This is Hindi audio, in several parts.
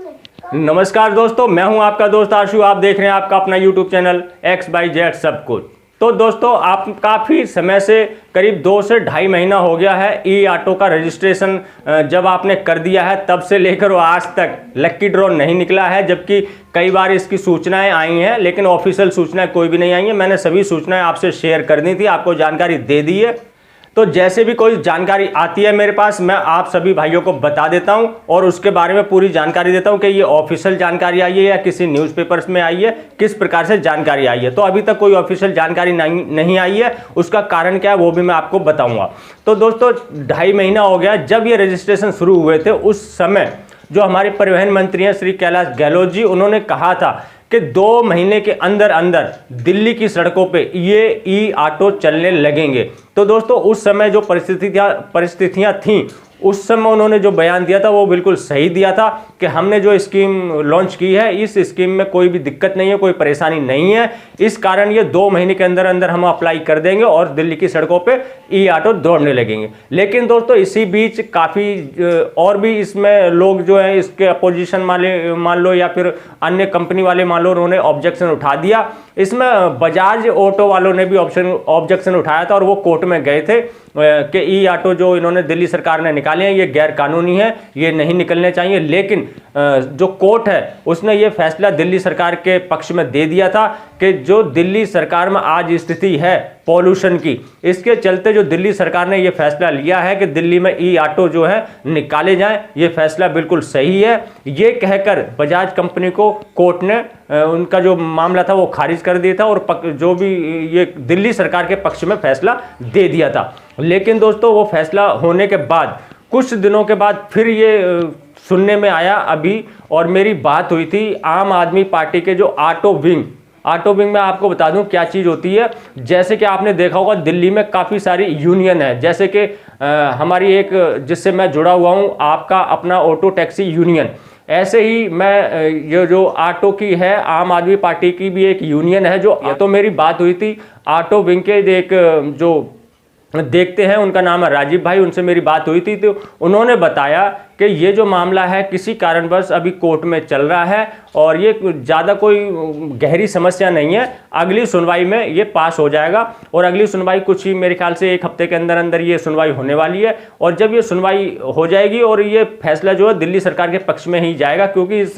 नमस्कार दोस्तों, मैं हूं आपका दोस्त आशु। आप देख रहे हैं आपका अपना YouTube चैनल XYZ सब कुछ। तो दोस्तों, आप काफ़ी समय से करीब 2 से ढाई महीना हो गया है ई ऑटो का रजिस्ट्रेशन जब आपने कर दिया है तब से लेकर वो आज तक लक्की ड्रॉ नहीं निकला है। जबकि कई बार इसकी सूचनाएं आई हैं लेकिन ऑफिशियल सूचनाएं कोई भी नहीं आई है। मैंने सभी सूचनाएं आपसे शेयर कर दी थी, आपको जानकारी दे दी है। तो जैसे भी कोई जानकारी आती है मेरे पास, मैं आप सभी भाइयों को बता देता हूं और उसके बारे में पूरी जानकारी देता हूं कि ये ऑफिशियल जानकारी आई है या किसी न्यूज़पेपर्स में आई है, किस प्रकार से जानकारी आई है। तो अभी तक कोई ऑफिशियल जानकारी नहीं आई है, उसका कारण क्या है वो भी मैं आपको बताऊंगा। तो दोस्तों, ढाई महीना हो गया जब ये रजिस्ट्रेशन शुरू हुए थे। उस समय जो हमारे परिवहन मंत्री हैं श्री कैलाश गहलोत जी, उन्होंने कहा था कि 2 महीने के अंदर अंदर दिल्ली की सड़कों पे ये ई ऑटो चलने लगेंगे। तो दोस्तों, उस समय जो परिस्थितियां थीं, उस समय उन्होंने जो बयान दिया था वो बिल्कुल सही दिया था कि हमने जो स्कीम लॉन्च की है, इस स्कीम में कोई भी दिक्कत नहीं है, कोई परेशानी नहीं है। इस कारण ये 2 महीने के अंदर अंदर हम अप्लाई कर देंगे और दिल्ली की सड़कों पे ई ऑटो दौड़ने लगेंगे। लेकिन दोस्तों, इसी बीच काफ़ी और भी इसमें लोग जो है इसके अपोजिशन वाले मान लो या फिर अन्य कंपनी वाले मान लो, उन्होंने ऑब्जेक्शन उठा दिया। इसमें बजाज ऑटो वालों ने भी ऑब्जेक्शन उठाया था और वो कोर्ट में गए थे कि ई ऑटो जो इन्होंने दिल्ली सरकार ने निकाले हैं ये गैर कानूनी है, ये नहीं निकलने चाहिए। लेकिन जो कोर्ट है उसने ये फैसला दिल्ली सरकार के पक्ष में दे दिया था कि जो दिल्ली सरकार में आज स्थिति है पॉल्यूशन की, इसके चलते जो दिल्ली सरकार ने ये फैसला लिया है कि दिल्ली में ई ऑटो जो है निकाले जाएं, ये फैसला बिल्कुल सही है। ये कहकर बजाज कंपनी को कोर्ट ने उनका जो मामला था वो खारिज कर दिया था और जो भी ये दिल्ली सरकार के पक्ष में फैसला दे दिया था। लेकिन दोस्तों, वो फैसला होने के बाद कुछ दिनों के बाद फिर ये सुनने में आया अभी, और मेरी बात हुई थी आम आदमी पार्टी के जो ऑटो विंग में आपको बता दूं क्या चीज़ होती है। जैसे कि आपने देखा होगा दिल्ली में काफ़ी सारी यूनियन है, जैसे कि हमारी एक जिससे मैं जुड़ा हुआ हूं, आपका अपना ऑटो टैक्सी यूनियन। ऐसे ही मैं ये जो ऑटो की है, आम आदमी पार्टी की भी एक यूनियन है जो, तो मेरी बात हुई थी ऑटो विंग के एक जो देखते हैं, उनका नाम है राजीव भाई, उनसे मेरी बात हुई थी। तो उन्होंने बताया कि ये जो मामला है किसी कारणवश अभी कोर्ट में चल रहा है और ये ज़्यादा कोई गहरी समस्या नहीं है, अगली सुनवाई में ये पास हो जाएगा। और अगली सुनवाई कुछ ही मेरे ख्याल से 1 हफ्ते के अंदर अंदर ये सुनवाई होने वाली है। और जब ये सुनवाई हो जाएगी और ये फैसला जो है दिल्ली सरकार के पक्ष में ही जाएगा, क्योंकि इस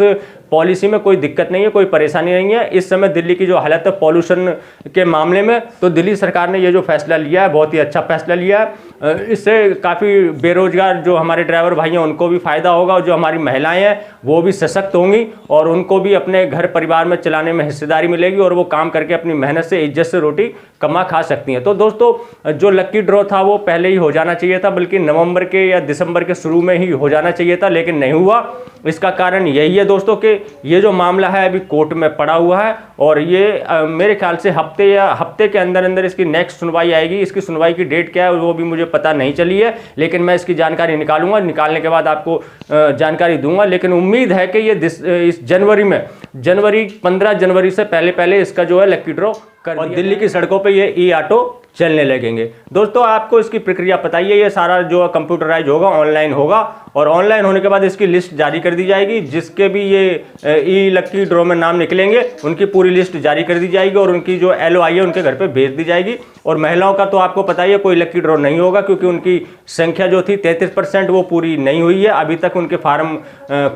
पॉलिसी में कोई दिक्कत नहीं है, कोई परेशानी नहीं है। इस समय दिल्ली की जो हालत है पॉल्यूशन के मामले में, तो दिल्ली सरकार ने ये जो फैसला लिया है बहुत ही अच्छा फैसला लिया है। इससे काफ़ी बेरोजगार जो हमारे ड्राइवर भाई हैं उनको भी फ़ायदा होगा, और जो हमारी महिलाएं हैं वो भी सशक्त होंगी और उनको भी अपने घर परिवार में चलाने में हिस्सेदारी मिलेगी और वो काम करके अपनी मेहनत से इज्जत से रोटी कमा खा सकती हैं। तो दोस्तों, जो लक्की ड्रॉ था वो पहले ही हो जाना चाहिए था, बल्कि नवंबर के या दिसंबर के शुरू में ही हो जाना चाहिए था, लेकिन नहीं हुआ। इसका कारण यही है दोस्तों कि ये जो मामला है अभी कोर्ट में पड़ा हुआ है और ये मेरे ख्याल से हफ्ते के अंदर अंदर इसकी नेक्स्ट सुनवाई आएगी। इसकी सुनवाई की डेट क्या है वो भी मुझे पता नहीं चली है, लेकिन मैं इसकी जानकारी निकालूंगा, निकालने के बाद आपको जानकारी दूंगा। लेकिन उम्मीद है कि ये इस जनवरी 15 जनवरी से पहले इसका जो है लक्की ड्रॉ कर और दिल्ली की सड़कों पे ये ई ऑटो चलने लगेंगे। दोस्तों, आपको इसकी प्रक्रिया पता ही है, ये सारा जो कंप्यूटराइज होगा, ऑनलाइन होगा और ऑनलाइन होने के बाद इसकी लिस्ट जारी कर दी जाएगी। जिसके भी ये ई लक्की ड्रॉ में नाम निकलेंगे उनकी पूरी लिस्ट जारी कर दी जाएगी और उनकी जो LOI है उनके घर पे भेज दी जाएगी। और महिलाओं का तो आपको पता ही है कोई लक्की ड्रॉ नहीं होगा, क्योंकि उनकी संख्या जो थी 33% वो पूरी नहीं हुई है। अभी तक उनके फार्म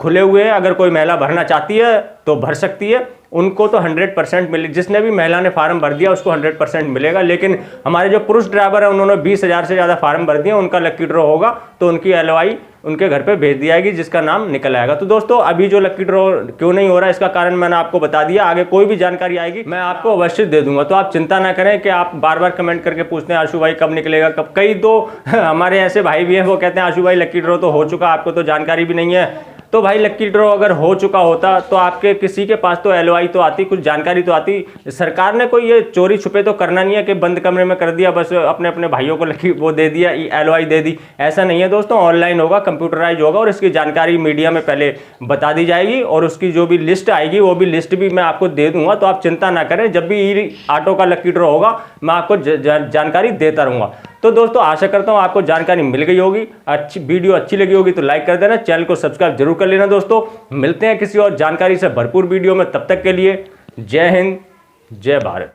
खुले हुए हैं, अगर कोई महिला भरना चाहती है तो भर सकती है, उनको तो 100% मिले। जिसने भी महिला ने फार्म भर दिया उसको 100% मिलेगा। लेकिन हमारे जो पुरुष ड्राइवर हैं उन्होंने 20,000 से ज़्यादा फार्म भर दिए, उनका लक्की ड्रॉ होगा तो उनकी LOI उनके घर पे भेज दी जाएगी, जिसका नाम निकल आएगा। तो दोस्तों, अभी जो लक्की ड्रॉ क्यों नहीं हो रहा है इसका कारण मैंने आपको बता दिया। आगे कोई भी जानकारी आएगी मैं आपको अवश्य दे दूंगा। तो आप चिंता ना करें कि आप बार बार कमेंट करके पूछते हैं आशु भाई कब निकलेगा कब। कई तो हमारे ऐसे भाई भी हैं वो कहते हैं आशु भाई लक्की ड्रॉ तो हो चुका, आपको तो जानकारी भी नहीं है। तो भाई लक्की ड्रॉ अगर हो चुका होता तो आपके किसी के पास तो LOI तो आती, कुछ जानकारी तो आती। सरकार ने कोई ये चोरी छुपे तो करना नहीं है कि बंद कमरे में कर दिया, बस अपने अपने भाइयों को लक्की वो दे दिया, LOI दे दी, ऐसा नहीं है दोस्तों। ऑनलाइन होगा, कंप्यूटराइज होगा और इसकी जानकारी मीडिया में पहले बता दी जाएगी और उसकी जो भी लिस्ट आएगी वो भी लिस्ट भी मैं आपको दे दूंगा। तो आप चिंता ना करें, जब भी ई ऑटो का लक्की ड्रॉ होगा मैं आपको जानकारी देता रहूँगा। तो दोस्तों आशा करता हूँ आपको जानकारी मिल गई होगी, वीडियो अच्छी लगी होगी तो लाइक कर देना, चैनल को सब्सक्राइब जरूर कर लेना। दोस्तों मिलते हैं किसी और जानकारी से भरपूर वीडियो में, तब तक के लिए जय हिंद जय भारत।